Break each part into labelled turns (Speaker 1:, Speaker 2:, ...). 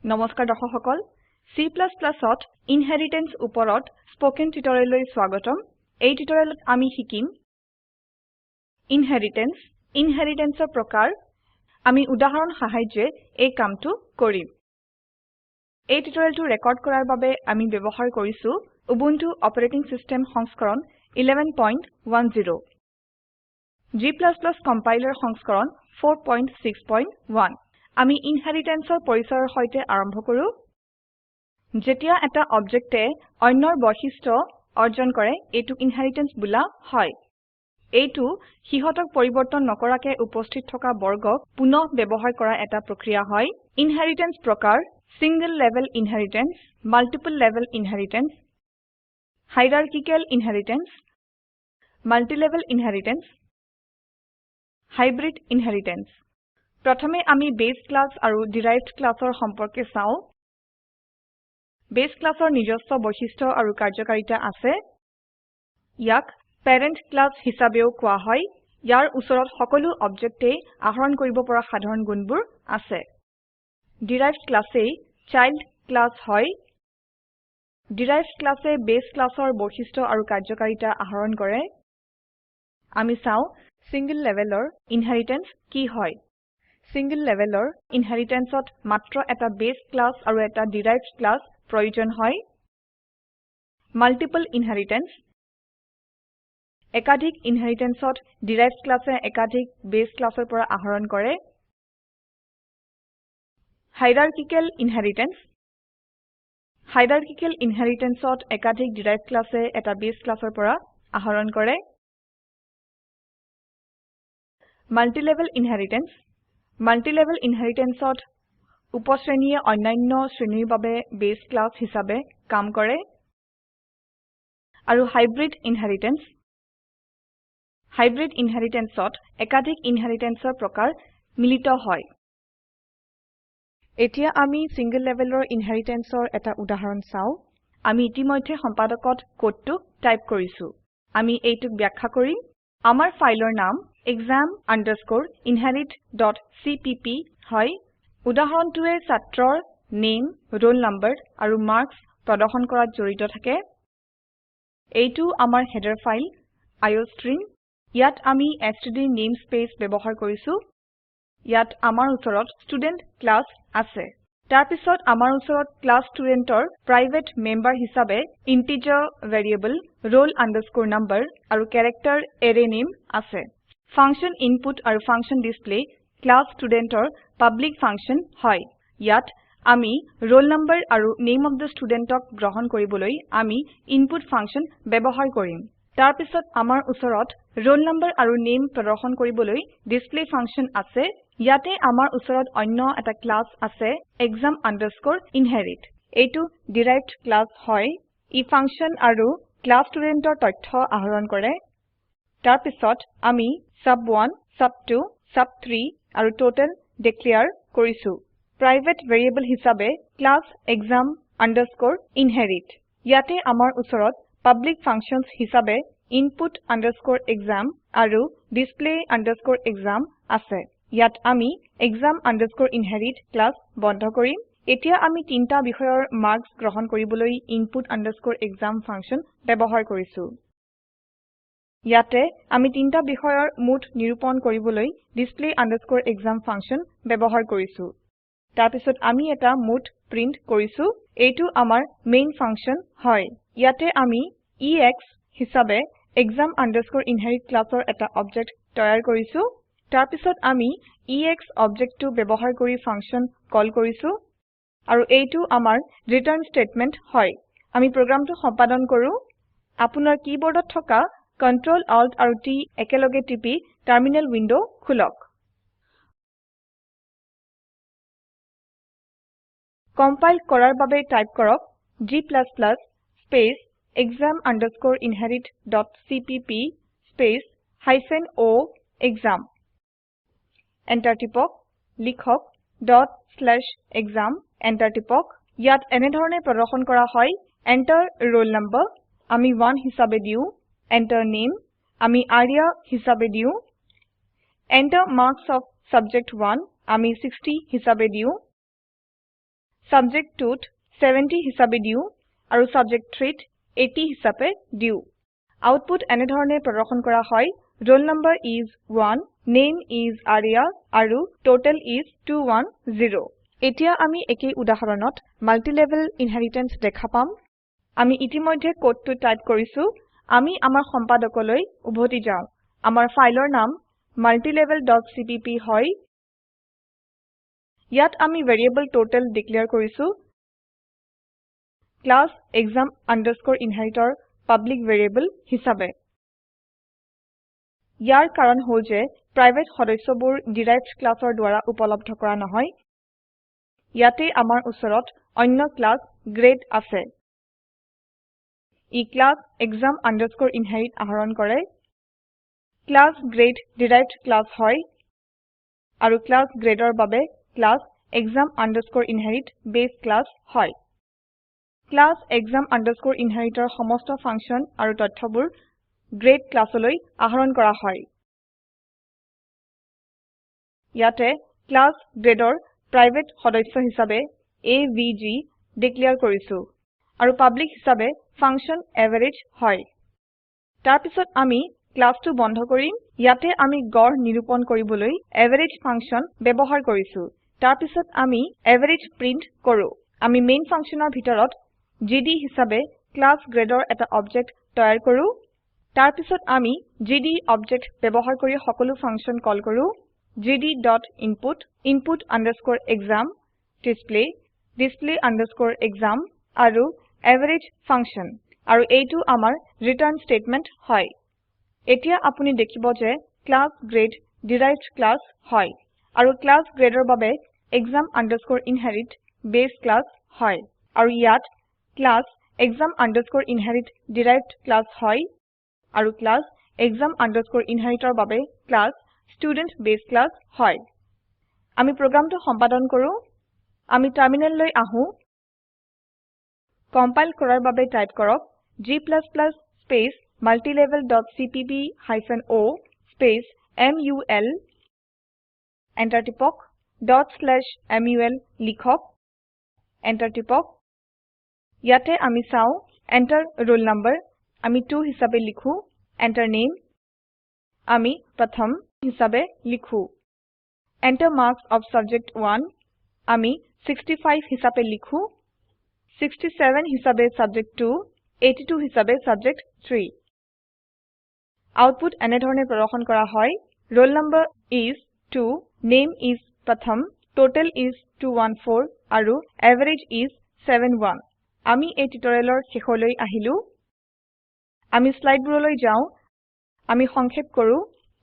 Speaker 1: নমস্কাৰ দৰ্শক সকল C++ত ইনহেৰিটেন্স ওপৰত স্পোকেন টিউটৰিয়েললৈ স্বাগতম এই টিউটৰিয়েলত আমি শিকিম ইনহেৰিটেন্সৰ প্ৰকাৰ আমি উদাহৰণ সাহায্যে এই কামটো কৰিম এই টিউটৰিয়েলটো ৰেকৰ্ড কৰাৰ বাবে আমি ব্যৱহাৰ কৰিছো উবুন্টু অপাৰেটিং সিস্টেম সংস্কৰণ 1110 G++ কম্পাইলাৰ সংস্কৰণ 461 আমি ইনহেৰিটেন্সৰ পৰিচয়ৰ সৈতে আৰম্ভ কৰো যেতিয়া এটা অবজেক্টে অন্যৰ বৈশিষ্ট্য অৰ্জন কৰে এটো ইনহেৰিটেন্স বোলা হয় এইটো হিহতক পৰিবৰ্তন নকৰাকে উপস্থিত থকা বৰ্গক পুনঃ ব্যৱহাৰ কৰা এটা প্ৰক্ৰিয়া হয় ইনহেৰিটেন্স প্ৰকাৰ single level inheritance multiple level inheritance hierarchical inheritance multilevel inheritance hybrid inheritance প্ৰথমে আমি বেস ক্লাস আৰু ডিৰাইভড ক্লাসৰ সম্পৰ্কে চাও বেস ক্লাসৰ নিজস্ব বৈশিষ্ট্য আৰু কাৰ্যকাৰিতা আছে ইয়াক প্যাৰেন্ট ক্লাস হিচাপেও কোৱা হয় ইয়াৰ ওচৰত সকলো অবজেক্টে আহৰণ কৰিব পৰা সাধাৰণ গুণবোৰ আছে ডিৰাইভড ক্লাসে চাইল্ড ক্লাস হয় ডিৰাইভড ক্লাসে বেস ক্লাসৰ বৈশিষ্ট্য আৰু কাৰ্যকাৰিতা আহৰণ কৰে আমি চাও সিঙ্গল লেভেলৰ ইনহেৰিটেন্স কি হয় সিঙ্গল লেভেলৰ ইনহেৰিটেন্সত মাত্ৰ এটা বেস ক্লাস আৰু এটা ডিৰাইভড ক্লাস প্ৰয়োজন হয় মাল্টিপল ইনহেৰিটেন্স একাধিক ইনহেৰিটেন্সত ডিৰাইভড ক্লাসে একাধিক বেস ক্লাসৰ পৰা আহৰণ কৰে হাইৰাৰ্কিকেল ইনহেৰিটেন্সত একাধিক ডিৰাইভড ক্লাসে এটা বেস ক্লাসৰ পৰা আহৰণ কৰে মাল্টিলেভেল ইনহেৰিটেন্সত উপশ্ৰেণীয়ে অন্যান্য শ্ৰেণীৰ বাবে বেস ক্লাস হিচাপে কাম কৰে আৰু হাইব্ৰিড ইনহেৰিটেন্সত একাধিক ইনহেৰিটেন্সৰ প্ৰকাৰ মিলিত হয় এতিয়া আমি সিঙ্গল লেভেলৰ ইনহেৰিটেন্সৰ এটা উদাহৰণ চাও আমি ইতিমধ্যে সম্পাদকত কোডটো টাইপ কৰিছো আমি এইটোক ব্যাখ্যা কৰিম আমাৰ ফাইলৰ নাম exam_inherit.cpp হয় উদাহৰণটোৱে ছাত্ৰৰ নেম ৰোল নম্বৰ আৰু মাৰ্কছ প্ৰদৰ্শন কৰাত জড়িত থাকে এইটো আমাৰ হেডাৰ ফাইল আইঅষ্ট্ৰিম ইয়াত আমি এছটিডি নেমস্পেচ ব্যৱহাৰ কৰিছো ইয়াত আমাৰ ওচৰত ষ্টুডেণ্ট ক্লাস আছে তাৰ পিছত আমাৰ ওচৰত ক্লাস ষ্টুডেণ্টৰ প্ৰাইভেট মেম্বাৰ হিচাপে ইন্টিজাৰ ভেৰিয়েবল roll number আৰু ক্যাৰেক্টাৰ এৰে নেম আছে ফাংচন ইনপুট আৰু ফাংচন ডিসপ্লে ক্লাস ষ্টুডেণ্টৰ পাব্লিক ফাংচন হয় ইয়াত আমি roll number আৰু নামে অফ the studentক গ্ৰহণ কৰিবলৈ আমি ইনপুট ফাংচন ব্যৱহাৰ কৰিম তাৰ পিছত আমাৰ ওচৰত roll number আৰু নামে প্ৰদৰ্শন কৰিবলৈ ডিসপ্লে ফাংচন আছে ইয়াতে আমাৰ ওচৰত অন্য এটা ক্লাস আছে exam_inherit এইটো ডিৰাইভড ক্লাস হয় ই ফাংচন আৰু ক্লাস ষ্টুডেণ্টৰ তথ্য আহৰণ কৰে তাৰ পিছত আমি sub1 sub2 sub3 আৰু total ডিক্লেয়াৰ কৰিছো প্ৰাইভেট ভেৰিয়েবল হিচাপে ক্লাস exam_inherit ইয়াতে আমাৰ ওচৰত পাব্লিক ফাংচনছ হিচাপে input_exam আৰু display_exam আছে ইয়াত আমি exam_inherit ক্লাস বন্ধ কৰিম এতিয়া আমি তিনটা বিষয়ৰ মাৰ্কছ গ্ৰহণ কৰিবলৈ input_exam ফাংচন ব্যৱহাৰ কৰিছো ইয়াতে আমি তিনটা বিষয়ৰ মুঠ নিৰূপণ কৰিবলৈ display_exam ফাংচন ব্যৱহাৰ কৰিছো তাৰ পিছত আমি এটা মুঠ প্ৰিন্ট কৰিছো এইটো আমাৰ মেইন ফাংচন হয় ইয়াতে আমি এক্স হিচাপে exam_inherit ক্লাসৰ এটা অবজেক্ট তৈয়াৰ কৰিছো তাৰ পিছত আমি এক্স অবজেক্টটো ব্যৱহাৰ কৰি ফাংচন কল কৰিছো আৰু এইটো আমাৰ ৰিটাৰ্ন স্টেটমেন্ট হয় আমি প্ৰোগ্ৰামটো সম্পাদন কৰো আপোনাৰ কিবৰ্ডত থকা Ctrl Alt আৰু T একেলগে টিপি টাৰ্মিনেল উইন্ডো খুলক কম্পাইল কৰাৰ বাবে টাইপ কৰক g space exam_inherit.cpp space -o exam enter টিপক লিখক .exam এন্টাৰ টিপক ইয়াত এনেধৰণে প্ৰদৰ্শন কৰা হয় Enter roll number আমি 1 হিচাপে দিও Enter name আমি আৰিয়া হিচাপে দিও Enter marks of subject 1 আমি 60 হিচাপে দিও Subject 2 70 হিসাবে দিউ আৰু Subject 3 80 হিসাবে দিউ Output এনেধৰণে প্ৰদৰ্শন কৰা হয় Roll number is 1 name is Arya আৰু total is 210 এতিয়া আমি একেই উদাহৰণত মাল্টিলেভেল ইনহেৰিটেন্স দেখা পাম আমি ইতিমধ্যে কোডটো টাইপ কৰিছো আমি আমাৰ সম্পাদকলৈ উভতি যাওঁ আমাৰ ফাইলৰ নাম multilevel.cpp হয় ইয়াত আমি ভেৰিয়েবল total ডিক্লেয়াৰ কৰিছো class exam inheritor public variable হিচাবে ইয়াৰ কাৰণ হ'ল যে প্ৰাইভেট সদস্যবোৰ ডিৰাইভড ক্লাছৰ দ্বাৰা উপলব্ধ কৰা নহয় ইয়াতে আমাৰ ওচৰত অন্য ক্লাস গ্ৰেড আছে ই ক্লাস exam inherit আহৰণ কৰে ক্লাস গ্ৰেড ডিৰাইভড ক্লাস হয় আৰু ক্লাস গ্ৰেডৰ বাবে class exam inherit base class হয় ক্লাস exam inheritor সমস্ত ফাংশন আৰু তথ্যবোৰ গ্ৰেড ক্লাসলৈ আহৰণ কৰা হয় ইয়াতে ক্লাস গ্ৰেডৰ প্ৰাইভেট সদস্য হিচাবে avg ডিক্লেয়াৰ কৰিছো আৰু পাব্লিক হিচাবে ফাংশন এভাৰেজ হয় তাৰ পিছত আমি ক্লাসটো বন্ধ কৰিম ইয়াতে আমি গড় নিৰূপণ কৰিবলৈ এভাৰেজ ফাংশন ব্যৱহাৰ কৰিছো তাৰ পিছত আমি এভাৰেজ প্ৰিন্ট কৰো আমি মেইন ফাংশনৰ ভিতৰত gd হিচাবে ক্লাস গ্ৰেডৰ এটা অবজেক্ট তৈয়াৰ কৰো তাৰ পিছত আমি gd অবজেক্ট ব্যৱহাৰ কৰি সকলো ফাংশন কল কৰো gd.input input_exam display_exam আৰু average function আৰু এইটো আমাৰ ৰিটাৰ্ন স্টেটমেন্ট হয় এতিয়া আপুনি দেখিব যে ক্লাস গ্ৰেড ডিৰাইভড ক্লাস হয় আৰু ক্লাস গ্ৰেডৰ বাবে exam inherit বেস ক্লাস হয় আৰু ইয়াত class exam inherit derived class হয় আৰু ক্লাস exam inheritৰ বাবে ক্লাস student বেস ক্লাস হয় আমি প্ৰোগ্ৰামটো সম্পাদন কৰো আমি টাৰ্মিনেললৈ আহো কম্পাইল কৰাৰ বাবে টাইপ কৰক g space multilevel.cpp-o space mul enter টিপক .mul লিখক এন্টাৰ টিপক ইয়াতে আমি চাও enter roll number আমি 2 হিসাবে লিখো enter name আমি প্ৰথম হিসাবে লিখো enter marks of subject 1 আমি 65 হিসাবে লিখো 67 হিসাবে subject 2 82 হিসাবে subject 3 আউটপুট এনেধৰণে প্ৰদৰ্শন কৰা হয় roll number is 2 name is প্ৰথম total is 214 আৰু average is 71 আমি এই টিউটৰিয়েলৰ শেষলৈ আহিলো আমি স্লাইডবোৰলৈ যাও আমি সংক্ষেপ কৰো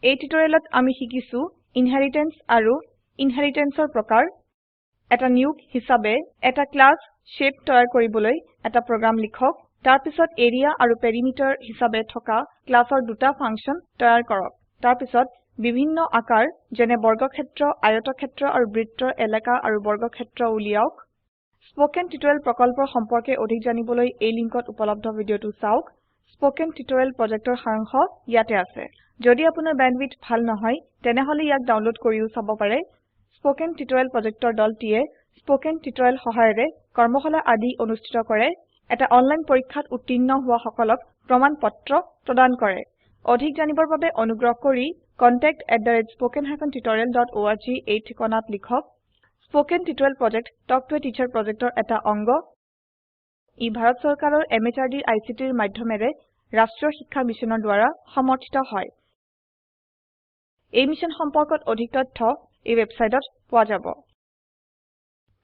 Speaker 1: এই টিউটৰিয়েলত আমি শিকিছো ইনহেৰিটেন্স আৰু ইনহেৰিটেন্সৰ প্ৰকাৰ এটা নিয়োগ হিসাবে এটা ক্লাস শেপ তৈয়াৰ কৰিবলৈ এটা প্ৰোগ্ৰাম লিখক তাৰ পিছত এৰিয়া আৰু পেৰিমিটাৰ হিসাবে থকা ক্লাসৰ দুটা ফাংশন তৈয়াৰ কৰক তাৰ পিছত বিভিন্ন আকাৰ যেনে বৰ্গক্ষেত্ৰ আয়তক্ষেত্ৰ আৰু বৃত্তৰ এলেকা আৰু বৰ্গক্ষেত্ৰ উলিয়াওক স্পোকেন টিউটৰিয়েল প্ৰকল্পৰ সম্পৰ্কে অধিক জানিবলৈ এই লিংকত উপলব্ধ ভিডিওটো চাওক স্পোকেন টিউটৰিয়েল প্ৰজেক্টৰ সাৰাংশ ইয়াতে আছে যদি আপোনাৰ বেণ্ডৱিডথ ভাল নহয় তেনেহলে ইয়াক ডাউনলোড কৰিও চাব পাৰে স্পোকেন টিউটৰিয়েল প্ৰজেক্টৰ দলটিয়ে স্পোকেন টিউটৰিয়েল সহায়েৰে কৰ্মশালা আদি অনুষ্ঠিত কৰে এটা অনলাইন পৰীক্ষাত উত্তীৰ্ণ হোৱা সকলক প্ৰমাণ পত্ৰ প্ৰদান কৰে অধিক জানিবৰ বাবে অনুগ্ৰহ কৰি contact@spoken-tutorial.org এই ঠিকনাত লিখক spoken tutorial project talk to a teacher প্ৰজেক্টৰ এটা অংগ ই ভাৰত চৰকাৰৰ MHRDৰ ICTৰ মাধ্যমেৰে ৰাষ্ট্ৰীয় শিক্ষা মিছনৰ দ্বাৰা সমৰ্থিত হয় এই মিছন সম্পৰ্কত অধিক তথ্য এই ৱেবছাইটত পোৱা যাব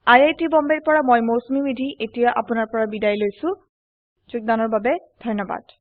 Speaker 1: IIT বম্বেৰ পৰা মই মৌচুমী মেধি এতিয়া আপোনাৰ পৰা বিদায় লৈছো যোগদানৰ বাবে ধন্যবাদ